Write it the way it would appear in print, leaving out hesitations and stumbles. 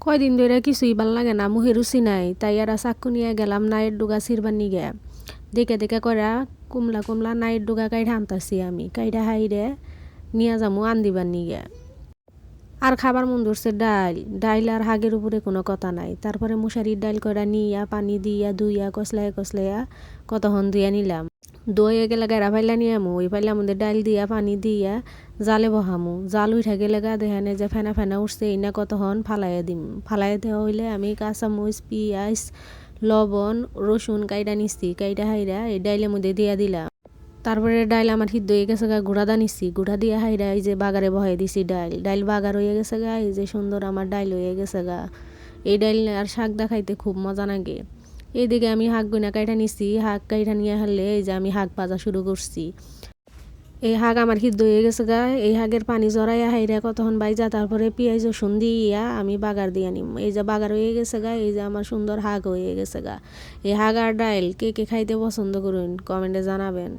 কয়দিন ধরে কিছুই ভাল লাগে না, মুখে রুচি নাই, তাই আর চাক্কু নিয়ে গেলাম নাইয়ের ডুগা ছিড়বার নিগে। দেখে দেখে করা কুমলা কুমলা নাইয়ের ডুগা কাইটা আনতাছি আমি, কাইটা হাইরে নিয়ে যামু আন দিবার নিগে। আর খাবার মন ধরছে ডাইল, ডাইল আর হাগের উপরে কোনো কথা নাই। তারপরে মশারির ডাইল করা নিয়া পানি দিয়া ধুইয়া কসলাইয়া কসলাইয়া কতক্ষণ ধুইয়া নিলাম। দইয়ে গেলে গাড়া ফাইলা নিয়ে আমু, ওই ফাইলা মধ্যে ডাইল দিয়া পানি দিয়া জালে বহামু। জাল উঠা গেলে গা দেখানে যে ফেনা ফেনা উঠছে, এই না কতক্ষণ ফালাইয়া দিম। ফালাইয়া দেওয়া হইলে আমি কাঁচামরিচ পিঁয়াজ লবণ রসুন কাইটা নিচ্ছি, কাইটা হাইরা এই ডাইলের মধ্যে দিয়া দিলাম। তারপরে ডাইল আমার সিদ্ধ হয়ে গেছে গা, গুঁড়া দা নিচ্ছি, গুঁড়া দিয়ে হাইরা এই যে বাগারে বহাই দিছি ডাইল। ডাইল বাগার হয়ে গেছে গা, এই যে সুন্দর আমার ডাইল হয়ে গেছে গা। এই ডাইল আর শাক দা খাইতে খুব মজা লাগে। এইদিকে আমি শাক গুনা কাইটা নিছি, শাক কাইটা নিয়ে হারলে এই যে আমি শাক ভাজা শুরু করছি। এই শাক আমার সিদ্ধ হয়ে গেছে গা, এই শাকের পানি জড়াইয়া হাইরা কতক্ষণ বাইজা তারপরে পেঁয়াজ রসুন দিয়া আমি বাগার দিয়ে নিম। এই যে বাগার হয়ে গেছে গা, এই যে আমার সুন্দর শাক হয়ে গেছে গা। এই শাক আর ডাইল কে কে খাইতে পছন্দ করুন কমেন্টে জানাবেন।